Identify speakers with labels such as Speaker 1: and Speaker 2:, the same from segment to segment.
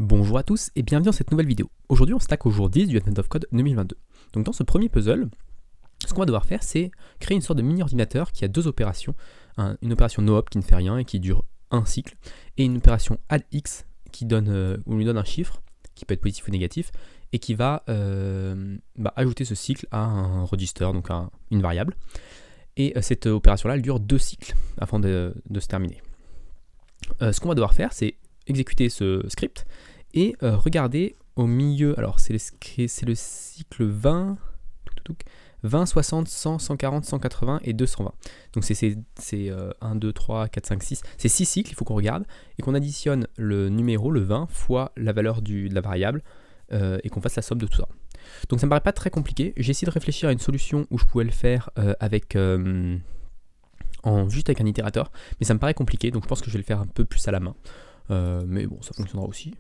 Speaker 1: Bonjour à tous et bienvenue dans cette nouvelle vidéo. Aujourd'hui on stack au jour 10 du Advent of Code 2022. Donc dans ce premier puzzle, ce qu'on va devoir faire c'est créer une sorte de mini ordinateur qui a deux opérations. Une opération no-op qui ne fait rien et qui dure un cycle, et une opération addX qui on lui donne un chiffre, qui peut être positif ou négatif, et qui va ajouter ce cycle à un register, donc à une variable. Et cette opération là elle dure deux cycles avant de se terminer. Ce qu'on va devoir faire c'est exécuter ce script et regarder au milieu, alors c'est le cycle 20, 20, 60, 100, 140, 180 et 220. Donc c'est 1, 2, 3, 4, 5, 6. C'est 6 cycles, il faut qu'on regarde et qu'on additionne le numéro, le 20, fois la valeur de la variable et qu'on fasse la somme de tout ça. Donc ça me paraît pas très compliqué. J'ai essayé de réfléchir à une solution où je pouvais le faire juste avec un itérateur, mais ça me paraît compliqué, donc je pense que je vais le faire un peu plus à la main. Mais bon, ça fonctionnera aussi.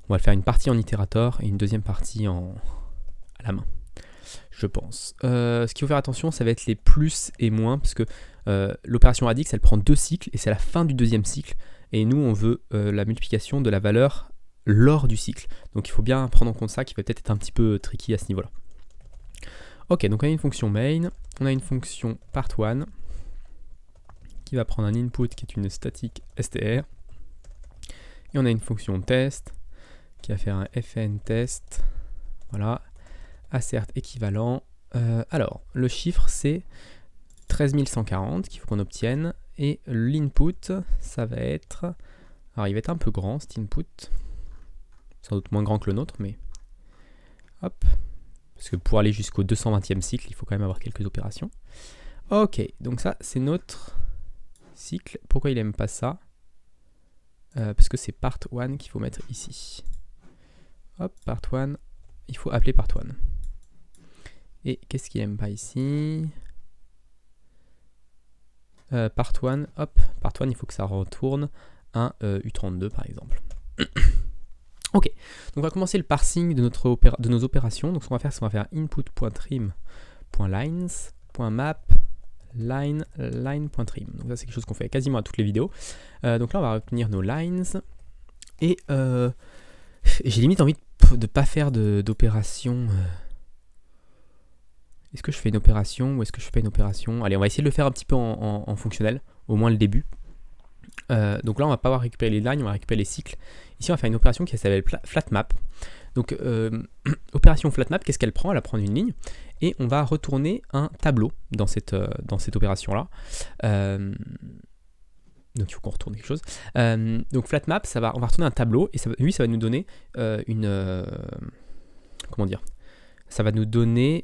Speaker 1: On va faire une partie en itérateur et une deuxième partie à la main, je pense. Ce qu'il faut faire attention, ça va être les plus et moins, parce que l'opération addX, elle prend deux cycles, et c'est à la fin du deuxième cycle, et nous, on veut la multiplication de la valeur lors du cycle. Donc il faut bien prendre en compte ça, qui va peut-être être un petit peu tricky à ce niveau-là. Ok, donc on a une fonction main, on a une fonction part1, qui va prendre un input qui est une statique str, et on a une fonction test qui va faire un fn test, voilà, assert équivalent. Alors, le chiffre c'est 13140 qu'il faut qu'on obtienne, et l'input ça va être, alors il va être un peu grand cet input, sans doute moins grand que le nôtre, mais hop, parce que pour aller jusqu'au 220e cycle, il faut quand même avoir quelques opérations. Ok, donc ça c'est notre cycle. Pourquoi il aime pas ça? Parce que c'est part1 qu'il faut mettre ici. Hop, part1, il faut appeler part1. Et qu'est-ce qu'il aime pas ici? Part1, hop, part1, il faut que ça retourne un U32 par exemple. Ok, donc on va commencer le parsing de nos opérations. Donc ce qu'on va faire, c'est qu'on va faire input.trim.lines.map line.trim. Donc ça c'est quelque chose qu'on fait quasiment à toutes les vidéos. Donc là on va retenir nos lines et j'ai limite envie de pas faire d'opération. Est-ce que je fais une opération ou est-ce que je fais pas une opération? Allez, on va essayer de le faire un petit peu en fonctionnel, au moins le début. Donc là on va pas avoir récupéré les lines, on va récupérer les cycles. Ici on va faire une opération qui s'appelle flatmap. Donc opération flatmap, qu'est-ce qu'elle prend? Elle va prendre une ligne et on va retourner un tableau dans cette opération là. Donc il faut qu'on retourne quelque chose. Donc flatmap, on va retourner un tableau et ça va nous donner comment dire, ça va nous donner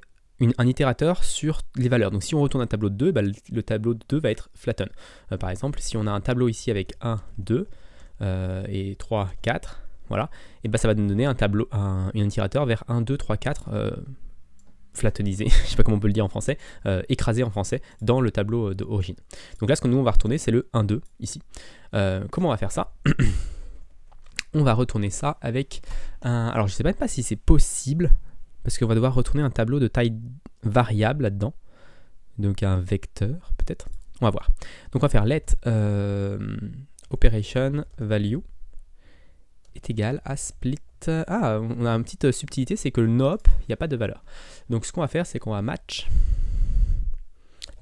Speaker 1: un itérateur sur les valeurs. Donc si on retourne un tableau de 2, le tableau de 2 va être flatten. Par exemple, si on a un tableau ici avec 1, 2 et 3, 4, voilà, et ça va nous donner un tableau, un itérateur vers 1, 2, 3, 4, flattenisé, je sais pas comment on peut le dire en français, écrasé en français, dans le tableau d'origine. Donc là, ce que nous on va retourner, c'est le 1, 2 ici. Comment on va faire ça? On va retourner ça avec un... Alors je sais même pas si c'est possible, parce qu'on va devoir retourner un tableau de taille variable là-dedans. Donc un vecteur, peut-être. On va voir. Donc on va faire let operation value est égal à split. Ah, on a une petite subtilité, c'est que le no-op, il n'y a pas de valeur. Donc ce qu'on va faire, c'est qu'on va match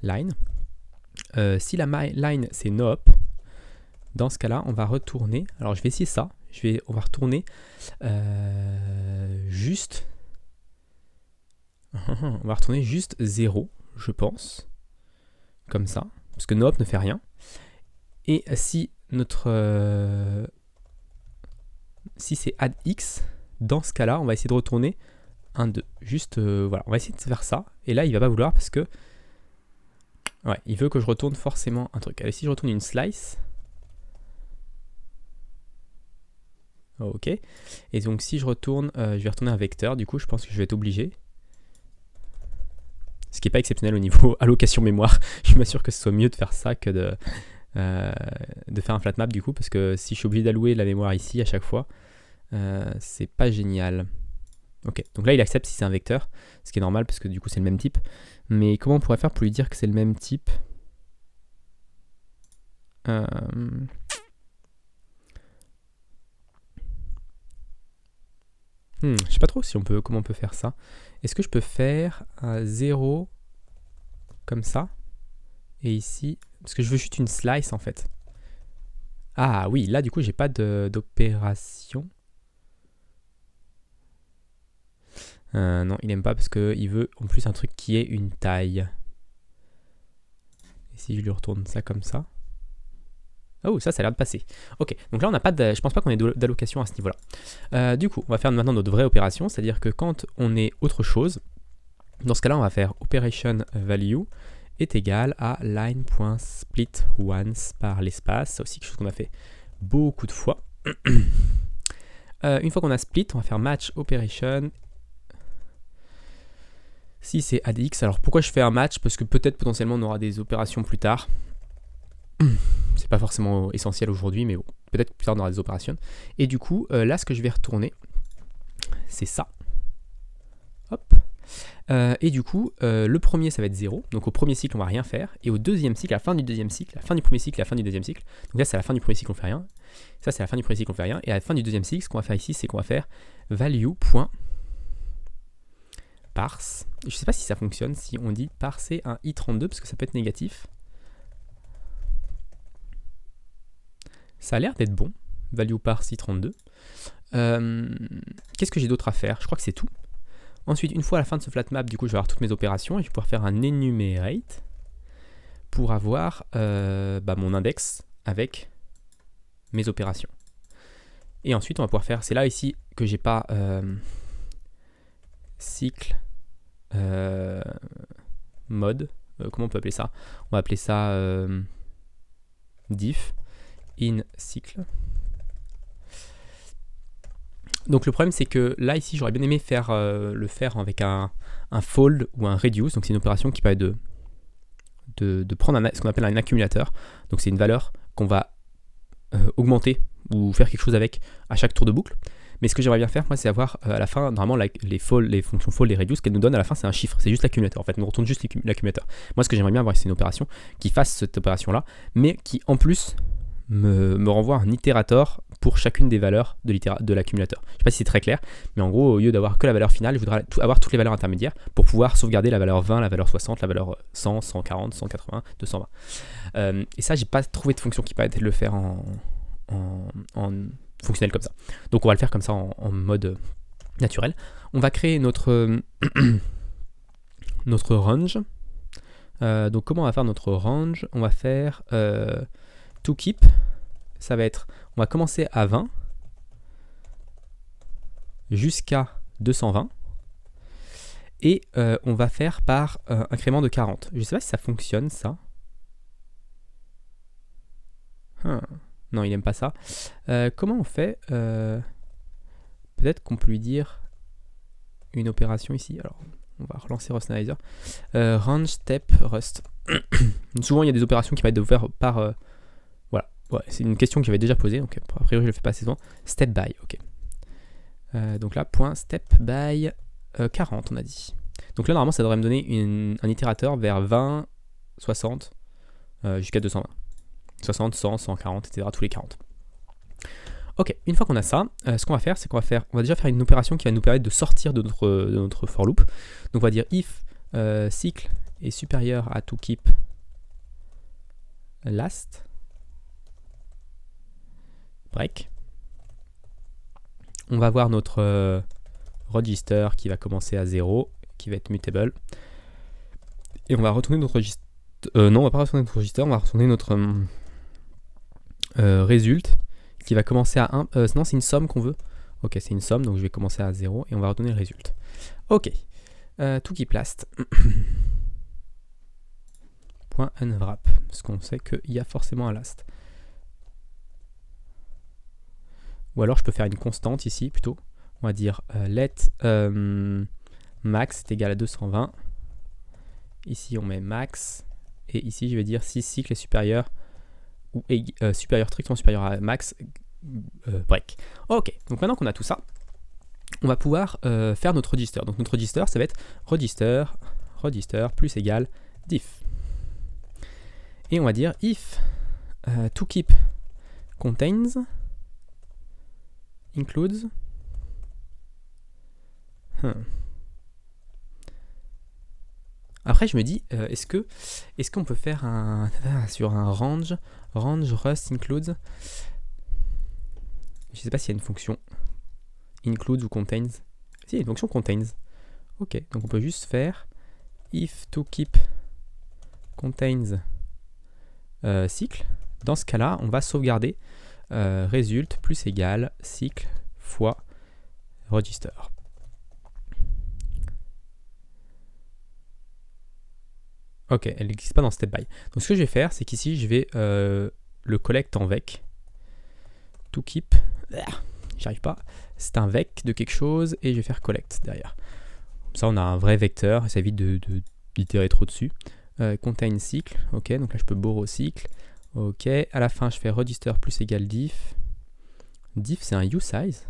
Speaker 1: line. Si la line c'est no-op, dans ce cas-là, on va retourner. Alors je vais essayer ça. On va retourner juste. On va retourner juste 0, je pense. Comme ça. Parce que no-op ne fait rien. Et si notre... si c'est addX, dans ce cas-là, on va essayer de retourner 1, 2. Juste, voilà, on va essayer de faire ça. Et là, il va pas vouloir parce que... Ouais, il veut que je retourne forcément un truc. Allez, si je retourne une slice... Ok. Et donc, si je retourne... je vais retourner un vecteur. Du coup, je pense que je vais être obligé. Ce qui n'est pas exceptionnel au niveau allocation mémoire. Je m'assure que ce soit mieux de faire ça que de faire un flatmap du coup, parce que si je suis obligé d'allouer la mémoire ici à chaque fois, c'est pas génial. Ok, donc là il accepte si c'est un vecteur, ce qui est normal parce que du coup c'est le même type. Mais comment on pourrait faire pour lui dire que c'est le même type? Je sais pas trop si comment on peut faire ça. Est-ce que je peux faire un 0 comme ça? Et ici, parce que je veux juste une slice en fait. Ah oui, là du coup j'ai pas d'opération. Non, il aime pas parce qu'il veut en plus un truc qui ait une taille. Et si je lui retourne ça comme ça. Oh, ça a l'air de passer. Ok, donc là on n'a pas je pense pas qu'on ait d'allocation à ce niveau-là. Du coup, on va faire maintenant notre vraie opération, c'est-à-dire que quand on est autre chose, dans ce cas-là, on va faire operation value est égal à line.split once par l'espace. C'est aussi quelque chose qu'on a fait beaucoup de fois. Une fois qu'on a split, on va faire match operation. Si c'est addx, alors pourquoi je fais un match? Parce que peut-être potentiellement on aura des opérations plus tard. C'est pas forcément essentiel aujourd'hui, mais bon, peut-être plus tard on aura des opérations. Et du coup, là ce que je vais retourner, c'est ça. Hop. Et du coup, le premier ça va être 0, donc au premier cycle on va rien faire, et au deuxième cycle, à la fin du deuxième cycle, la fin du premier cycle, la fin du deuxième cycle, donc là c'est à la fin du premier cycle on fait rien, ça c'est à la fin du premier cycle on fait rien, et à la fin du deuxième cycle, ce qu'on va faire ici, c'est qu'on va faire value.parse. Je sais pas si ça fonctionne, si on dit parser un i32, parce que ça peut être négatif. Ça a l'air d'être bon, value parse i32. Qu'est-ce que j'ai d'autre à faire? Je crois que c'est tout. Ensuite, une fois à la fin de ce flat map, du coup, je vais avoir toutes mes opérations et je vais pouvoir faire un enumerate pour avoir mon index avec mes opérations. Et ensuite, on va pouvoir faire, c'est là ici que j'ai pas cycle mode. Comment on peut appeler ça? On va appeler ça diff in cycle. Donc le problème c'est que là ici j'aurais bien aimé faire le faire avec un fold ou un reduce, donc c'est une opération qui permet de prendre ce qu'on appelle un accumulateur, donc c'est une valeur qu'on va augmenter ou faire quelque chose avec à chaque tour de boucle. Mais ce que j'aimerais bien faire moi c'est avoir à la fin, normalement les fonctions fold et reduce qu'elles nous donnent à la fin c'est un chiffre, c'est juste l'accumulateur, en fait nous retourne juste l'accumulateur. Moi ce que j'aimerais bien avoir c'est une opération qui fasse cette opération là, mais qui en plus me renvoie un itérator pour chacune des valeurs de l'accumulateur. Je ne sais pas si c'est très clair, mais en gros, au lieu d'avoir que la valeur finale, je voudrais avoir toutes les valeurs intermédiaires pour pouvoir sauvegarder la valeur 20, la valeur 60, la valeur 100, 140, 180, 220. Et ça, j'ai pas trouvé de fonction qui permette de le faire en fonctionnel comme ça. Donc on va le faire comme ça en mode naturel. On va créer notre range. Donc comment on va faire notre range? On va faire toKeep, ça va être, on va commencer à 20 jusqu'à 220 et on va faire par incrément de 40. Je ne sais pas si ça fonctionne ça. Non, il n'aime pas ça. Comment on fait? Peut-être qu'on peut lui dire une opération ici. Alors, on va relancer Rustanalyzer. Range step rust. Souvent, il y a des opérations qui vont être faire par... voilà, ouais, c'est une question que j'avais déjà posée, donc a priori je le fais pas assez souvent. Step by, ok. Donc là, point step by 40, on a dit. Donc là, normalement, ça devrait me donner un itérateur vers 20, 60, jusqu'à 220. 60, 100, 140, etc. tous les 40. Ok, une fois qu'on a ça, ce qu'on va faire, c'est qu'on va déjà faire une opération qui va nous permettre de sortir de notre for loop. Donc on va dire if cycle est supérieur à toKeep last break. On va avoir notre register qui va commencer à 0, qui va être mutable. Et on va retourner notre register. Non, on va pas retourner notre register, on va retourner notre result qui va commencer à 1. Non, c'est une somme qu'on veut. Ok, c'est une somme, donc je vais commencer à 0 et on va retourner le result. Ok. toKeep last. .unwrap, parce qu'on sait qu'il y a forcément un last. Ou alors je peux faire une constante ici plutôt. On va dire let max est égal à 220. Ici on met max. Et ici je vais dire si cycle est supérieur ou supérieur strictement supérieur à max break. Ok, donc maintenant qu'on a tout ça, on va pouvoir faire notre register. Donc notre register ça va être register plus égal diff. Et on va dire if toKeep contains includes Après, je me dis, est-ce qu'on peut faire sur un range Rust includes. Je sais pas s'il y a une fonction includes ou contains. Si, il y a une fonction contains. Ok, donc on peut juste faire if to keep contains cycle. Dans ce cas-là, on va sauvegarder result plus égal cycle fois register. Ok, elle n'existe pas dans step by. Donc ce que je vais faire, c'est qu'ici, je vais le collect en vec. To keep. J'arrive pas. C'est un vec de quelque chose et je vais faire collect derrière. Comme ça, on a un vrai vecteur et ça évite d'itérer trop dessus. Contain cycle. Ok, donc là, je peux borrow cycle. Ok, à la fin, je fais register plus égal diff. Diff, c'est un usize.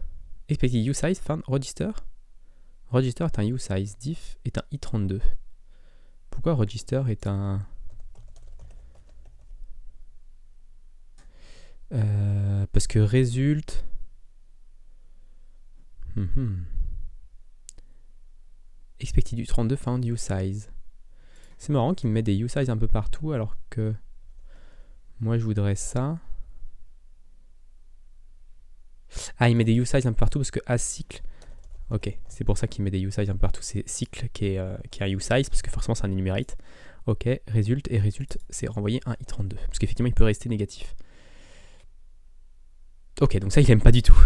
Speaker 1: Expected usize, fin register. Register est un usize. Diff est un i32. Pourquoi register est un... parce que result... Expected u32 found usize. C'est marrant qu'il me met des usize un peu partout alors que moi je voudrais ça. Ah, il met des usize un peu partout parce que as cycle. Ok, c'est pour ça qu'il met des usize un peu partout. C'est cycle qui est un usize parce que forcément c'est un enumerate. Ok, result et result c'est renvoyer un i32 parce qu'effectivement il peut rester négatif. Ok, donc ça il aime pas du tout.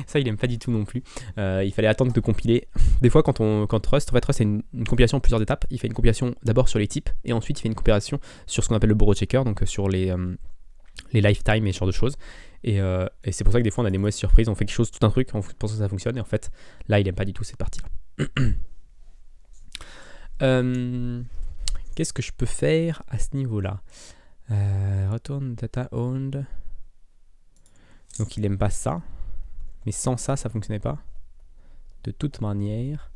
Speaker 1: Ça il aime pas du tout non plus. Il fallait attendre de compiler. Des fois quand Rust, en fait Rust c'est une compilation en plusieurs étapes. Il fait une compilation d'abord sur les types et ensuite il fait une compilation sur ce qu'on appelle le borrow checker, donc sur les lifetime et ce genre de choses. Et c'est pour ça que des fois on a des mauvaises surprises. On fait quelque chose, tout un truc, on pense que ça fonctionne et en fait là il aime pas du tout cette partie là. Qu'est-ce que je peux faire à ce niveau là? Return data owned. Donc il aime pas ça. Mais sans ça, ça fonctionnait pas. De toute manière.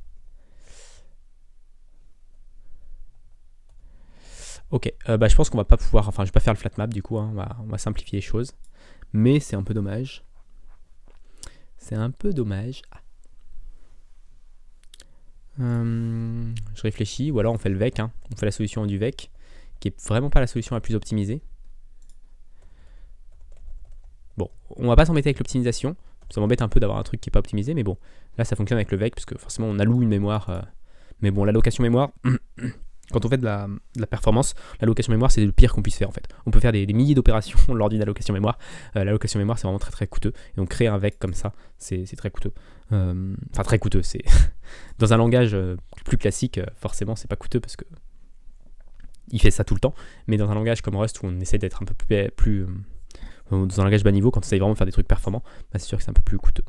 Speaker 1: Ok, je pense qu'on va pas pouvoir... Enfin, je vais pas faire le flat map du coup. Hein, on va simplifier les choses. Mais c'est un peu dommage. C'est un peu dommage. Je réfléchis. Ou alors on fait le vec. Hein. On fait la solution du vec. Qui est vraiment pas la solution la plus optimisée. Bon, on va pas s'embêter avec l'optimisation. Ça m'embête un peu d'avoir un truc qui est pas optimisé, mais bon, là ça fonctionne avec le vec, parce que forcément on alloue une mémoire. Mais bon, l'allocation mémoire, quand on fait de la performance, l'allocation mémoire c'est le pire qu'on puisse faire en fait. On peut faire des milliers d'opérations lors d'une allocation mémoire. L'allocation mémoire c'est vraiment très très coûteux. Et donc créer un vec comme ça, c'est très coûteux. Enfin très coûteux, c'est... Dans un langage plus classique, forcément c'est pas coûteux parce que il fait ça tout le temps. Mais dans un langage comme Rust où on essaie d'être un peu plus dans un langage bas niveau, quand on essaye vraiment de faire des trucs performants, c'est sûr que c'est un peu plus coûteux.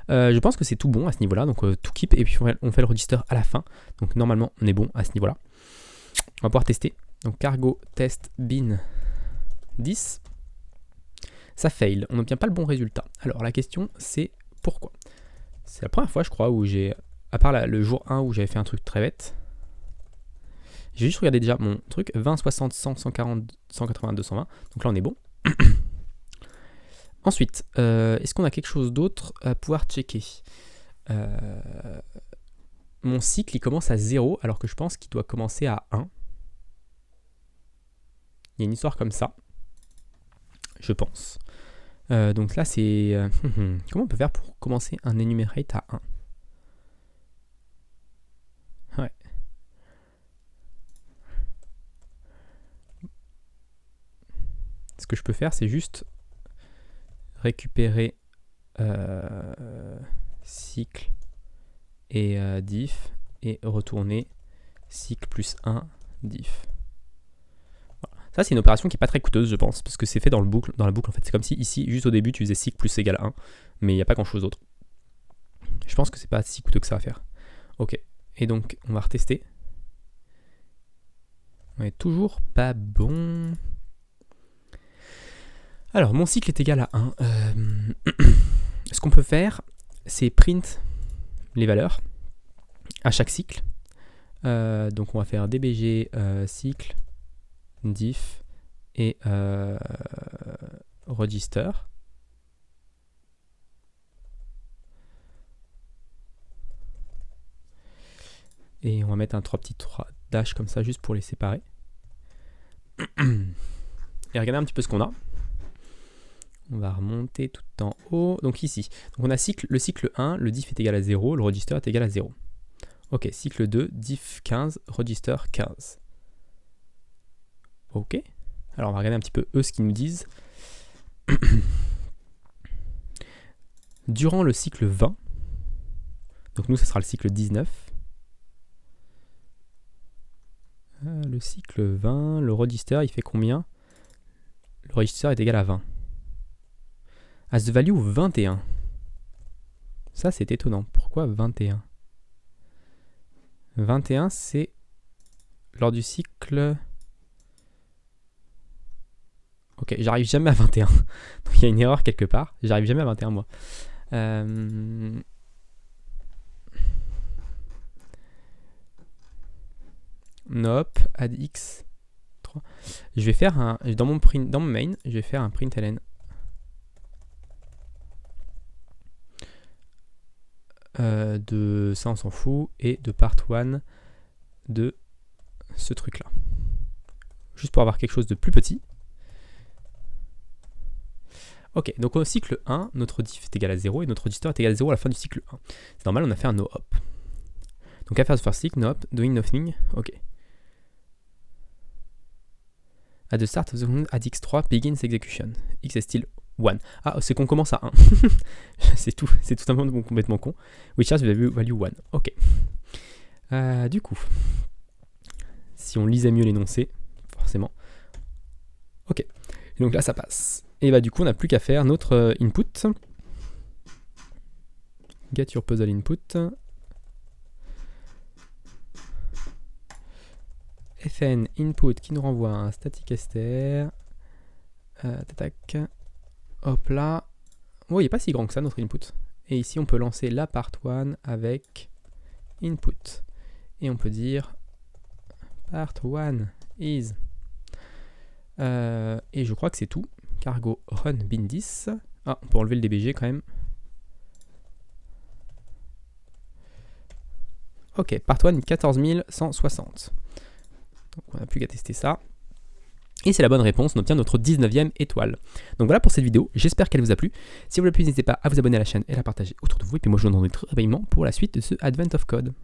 Speaker 1: Je pense que c'est tout bon à ce niveau-là, donc tout keep, et puis on fait le register à la fin. Donc normalement, on est bon à ce niveau-là. On va pouvoir tester. Donc cargo test bin 10. Ça fail, on n'obtient pas le bon résultat. Alors la question, c'est pourquoi? C'est la première fois, je crois, où j'ai, à part le jour 1 où j'avais fait un truc très bête, j'ai juste regardé déjà mon truc, 20, 60, 100, 140, 180, 220. Donc là, on est bon. Ensuite, est-ce qu'on a quelque chose d'autre à pouvoir checker? Mon cycle, il commence à 0, alors que je pense qu'il doit commencer à 1. Il y a une histoire comme ça, je pense. Donc là, c'est... comment on peut faire pour commencer un enumerate à 1? Ouais. Ce que je peux faire, c'est juste récupérer cycle et diff et retourner cycle plus 1 diff. Voilà. Ça c'est une opération qui est pas très coûteuse je pense parce que c'est fait dans la boucle en fait. C'est comme si ici juste au début tu faisais cycle plus égal 1 mais il n'y a pas grand chose d'autre. Je pense que c'est pas si coûteux que ça à faire. Ok, et donc on va retester. On est toujours pas bon. Alors, mon cycle est égal à 1. Ce qu'on peut faire, c'est print les valeurs à chaque cycle. Donc, on va faire dbg cycle, diff et register. Et on va mettre un 3 dash comme ça, juste pour les séparer. Et regardez un petit peu ce qu'on a. On va remonter tout en haut. Donc ici, donc on a le cycle 1, le diff est égal à 0, le register est égal à 0. Ok, cycle 2, diff 15, register 15. Ok. Alors on va regarder un petit peu eux ce qu'ils nous disent. Durant le cycle 20, donc nous ça sera le cycle 19. Le cycle 20, le register il fait combien? Le register est égal à 20. As the value 21. Ça c'est étonnant. Pourquoi 21? 21 c'est lors du cycle... Ok, j'arrive jamais à 21. Donc il y a une erreur quelque part. J'arrive jamais à 21 moi. Nope, add x 3. Je vais faire un... Dans mon main, je vais faire un println. De ça on s'en fout. Et de part 1 de ce truc là. Juste pour avoir quelque chose de plus petit. Ok, donc au cycle 1, notre diff est égal à 0 et notre register est égal à 0 à la fin du cycle 1. C'est normal, on a fait un no hop. Donc à faire ce first cycle, no hop, doing nothing, ok. At the start of the round, add x3 begins execution. X est still 1. Ah, c'est qu'on commence à 1. c'est tout simplement complètement con. Which has value 1. Ok. Du coup, si on lisait mieux l'énoncé, forcément. Ok. Et donc là, ça passe. Et bah du coup, on n'a plus qu'à faire notre input. Get your puzzle input. Fn input qui nous renvoie un static str. Tac. Hop là. Oh, il n'est pas si grand que ça notre input. Et ici, on peut lancer la part 1 avec input. Et on peut dire part 1 is. Et je crois que c'est tout. Cargo run bin 10. Ah, on peut enlever le DBG quand même. Ok, part 1 14160. Donc on n'a plus qu'à tester ça. Et c'est la bonne réponse, on obtient notre 19e étoile. Donc voilà pour cette vidéo, j'espère qu'elle vous a plu. Si vous l'a plu, n'hésitez pas à vous abonner à la chaîne et à la partager autour de vous. Et puis moi je vous donne très rapidement pour la suite de ce Advent of Code.